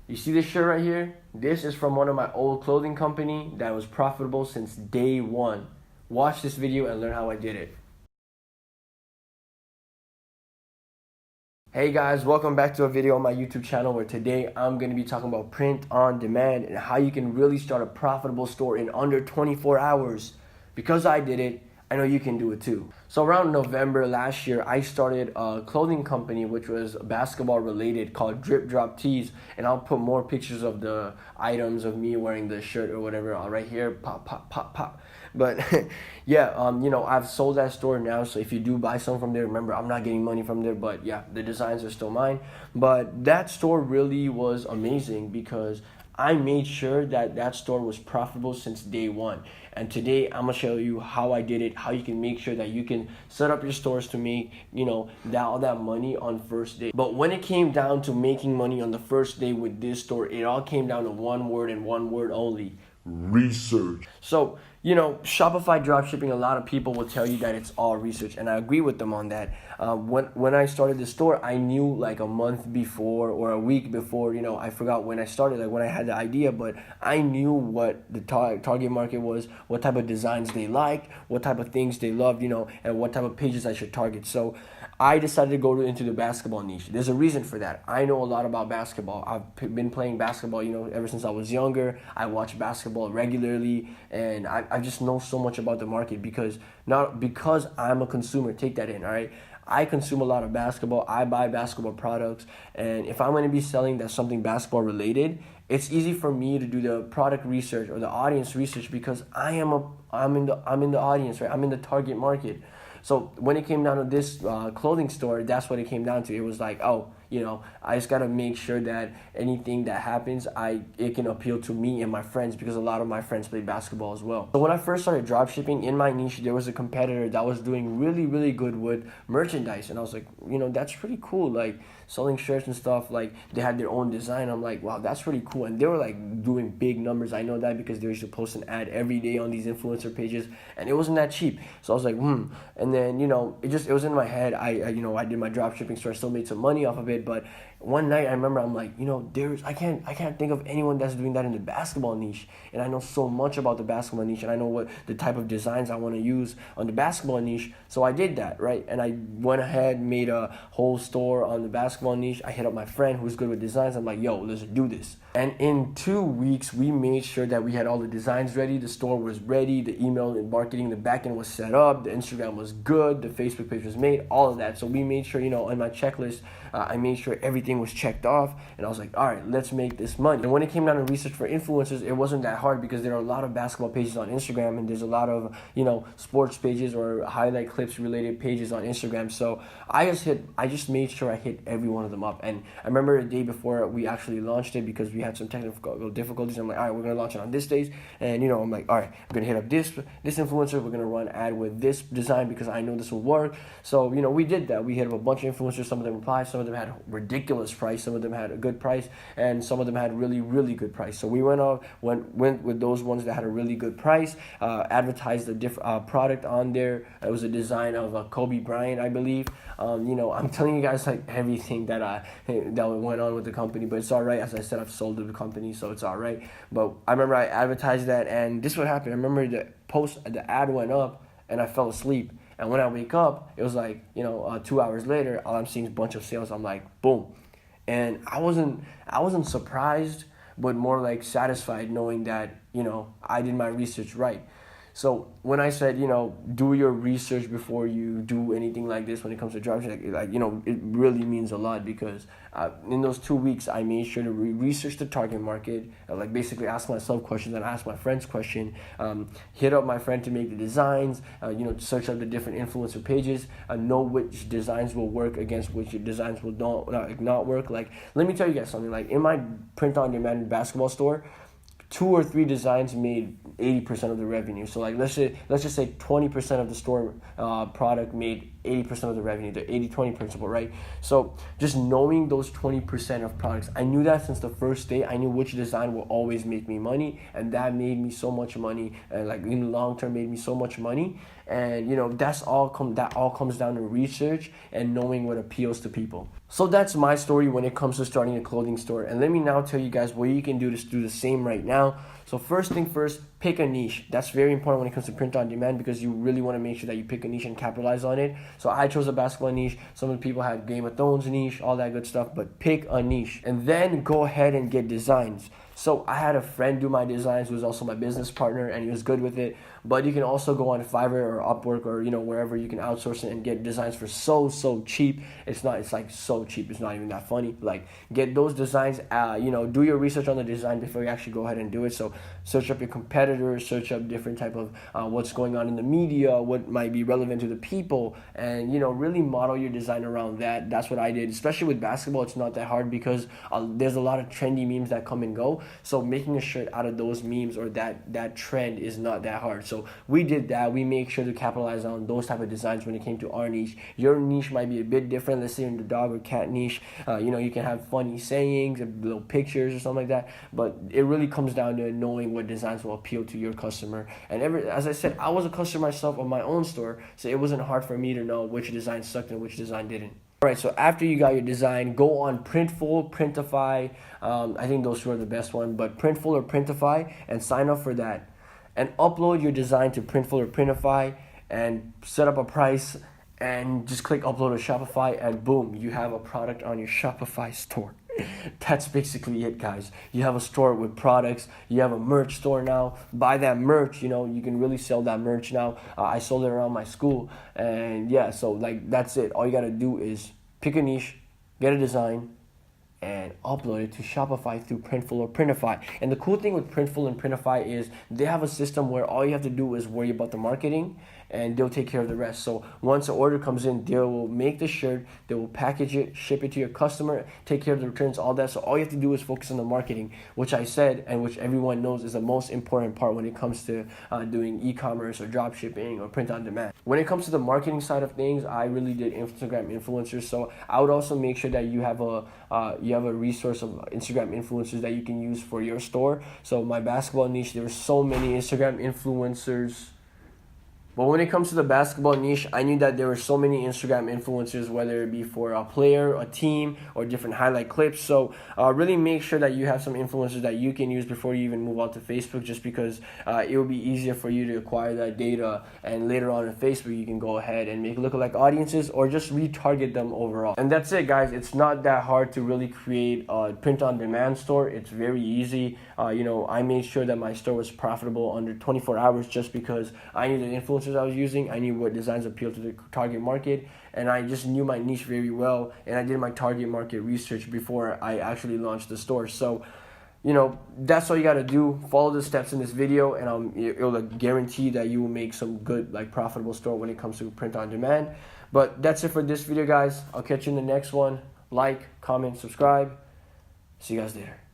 You see this shirt right here? This is from one of my old clothing company that was profitable since day one. Watch this video and learn how I did it. Hey guys, welcome back to a video on my YouTube channel where today I'm going to be talking about print on demand and how you can really start a profitable store in under 24 hours. Because I did it, I know you can do it too. So around November last year, I started a clothing company which was basketball related called Drip Drop Tees, and I'll put more pictures of the items of me wearing the shirt or whatever right here, pop, pop, pop, pop. But yeah, I've sold that store now, so if you do buy some from there, remember I'm not getting money from there, but yeah, the designs are still mine. But that store really was amazing because I made sure that store was profitable since day one. And today I'm gonna show you how I did it, how you can make sure that you can set up your stores to make, all that money on first day. But when it came down to making money on the first day with this store, it all came down to one word and one word only: research. So, Shopify dropshipping, a lot of people will tell you that it's all research, and I agree with them on that. When I started the store, I knew like a month before or a week before, I forgot when I started, like when I had the idea, but I knew what the target market was, what type of designs they liked, what type of things they loved, and what type of pages I should target. So I decided to go into the basketball niche. There's a reason for that. I know a lot about basketball. I've been playing basketball, ever since I was younger. I watch basketball regularly, and I just know so much about the market because I'm a consumer. Take that in, all right? I consume a lot of basketball. I buy basketball products, and if I'm going to be selling that's something basketball related, it's easy for me to do the product research or the audience research because I'm in the audience, right? I'm in the target market. So when it came down to this clothing store, that's what it came down to. It was like, I just gotta make sure that anything that happens, it can appeal to me and my friends because a lot of my friends play basketball as well. So when I first started dropshipping in my niche, there was a competitor that was doing really, really good with merchandise, and I was like, that's pretty cool. Like selling shirts and stuff, like they had their own design. I'm like, wow, that's pretty cool. And they were like doing big numbers. I know that because they used to post an ad every day on these influencer pages, and it wasn't that cheap. So I was like, And then it was in my head. I did my dropshipping store. I still made some money off of it, but one night I remember I'm like, I can't think of anyone that's doing that in the basketball niche, and I know so much about the basketball niche, and I know what the type of designs I want to use on the basketball niche. So I did that, right? And I went ahead, made a whole store on the basketball niche. I hit up my friend who's good with designs. I'm like, yo, let's do this. And in 2 weeks, we made sure that we had all the designs ready. The store was ready. The email and marketing, the backend was set up. The Instagram was good. The Facebook page was made. All of that. So we made sure, on my checklist, I made sure everything was checked off. And I was like, all right, let's make this money. And when it came down to research for influencers, it wasn't that hard because there are a lot of basketball pages on Instagram, and there's a lot of, sports pages or highlight clips related pages on Instagram. So I just made sure I hit every one of them up. And I remember the day before we actually launched it because we had some technical difficulties. I'm like, all right, we're going to launch it on this day. And, I'm like, all right, I'm going to hit up this influencer. We're going to run an ad with this design because I know this will work. So, we did that. We hit up a bunch of influencers. Some of them replied. Some of them had ridiculous price. Some of them had a good price. And some of them had really, really good price. So we went with those ones that had a really good price, advertised a different product on there. It was a design of Kobe Bryant, I believe. I'm telling you guys like everything that went on with the company, but it's all right. As I said, I've sold the company, so it's all right. But I remember I advertised that, and this is what happened. I remember the ad went up, and I fell asleep. And when I wake up, it was like 2 hours later, all I'm seeing is a bunch of sales. I'm like, boom, and I wasn't surprised, but more like satisfied knowing that I did my research right. So when I said, do your research before you do anything like this when it comes to dropshipping, it really means a lot because in those 2 weeks, I made sure to research the target market, basically ask myself questions and ask my friends questions, hit up my friend to make the designs, search out the different influencer pages, know which designs will work against which designs will not work. Like, let me tell you guys something. Like in my print-on-demand basketball store, 2 or 3 designs made 80% of the revenue. So like let's just say 20% of the store product made 80% of the revenue, the 80-20 principle, right? So just knowing those 20% of products, I knew that since the first day. I knew which design will always make me money, and that made me so much money, and like in the long term made me so much money. And that all comes down to research and knowing what appeals to people. So that's my story when it comes to starting a clothing store. And let me now tell you guys what you can do to do the same right now. So first thing first, pick a niche. That's very important when it comes to print on demand, because you really want to make sure that you pick a niche and capitalize on it. So I chose a basketball niche. Some of the people had Game of Thrones niche, all that good stuff, but pick a niche and then go ahead and get designs. So I had a friend do my designs who was also my business partner, and he was good with it. But you can also go on Fiverr or Upwork or wherever you can outsource it and get designs for so cheap. It's like so cheap. It's not even that funny. Like, get those designs. Do your research on the design before you actually go ahead and do it. So search up your competitors, search up different type of what's going on in the media, what might be relevant to the people, and really model your design around that. That's what I did. Especially with basketball, it's not that hard because there's a lot of trendy memes that come and go. So making a shirt out of those memes or that trend is not that hard. So we did that. We make sure to capitalize on those type of designs when it came to our niche. Your niche might be a bit different. Let's say in the dog or cat niche, you can have funny sayings, little pictures or something like that. But it really comes down to knowing what designs will appeal to your customer. And as I said, I was a customer myself of my own store, so it wasn't hard for me to know which design sucked and which design didn't. Alright, so after you got your design, go on Printful, Printify. I think those two are the best one, but Printful or Printify, and sign up for that. And upload your design to Printful or Printify and set up a price and just click upload to Shopify, and boom, you have a product on your Shopify store. That's basically it, guys. You have a store with products. You have a merch store now. Buy that merch. You can really sell that merch now. I sold it around my school, and yeah, so like that's it. All you gotta do is pick a niche, get a design, and upload it to Shopify through Printful or Printify. And the cool thing with Printful and Printify is they have a system where all you have to do is worry about the marketing, and they'll take care of the rest. So once the order comes in, they will make the shirt, they will package it, ship it to your customer, take care of the returns, all that. So all you have to do is focus on the marketing, which I said and which everyone knows is the most important part when it comes to doing e-commerce or drop shipping or print on demand. When it comes to the marketing side of things, I really did Instagram influencers. So I would also make sure that you have a resource of Instagram influencers that you can use for your store. So my basketball niche, there were so many Instagram influencers. But when it comes to the basketball niche, I knew that there were so many Instagram influencers, whether it be for a player, a team, or different highlight clips. So really make sure that you have some influencers that you can use before you even move out to Facebook, just because it will be easier for you to acquire that data. And later on in Facebook, you can go ahead and make lookalike audiences or just retarget them overall. And that's it, guys. It's not that hard to really create a print-on-demand store. It's very easy. I made sure that my store was profitable under 24 hours just because I knew the influencers I was using. I knew what designs appeal to the target market, and I just knew my niche very well, and I did my target market research before I actually launched the store. So that's all you got to do. Follow the steps in this video, and it'll guarantee that you will make some good, profitable store when it comes to print on demand. But that's it for this video, guys. I'll catch you in the next one. Like, comment, subscribe. See you guys later.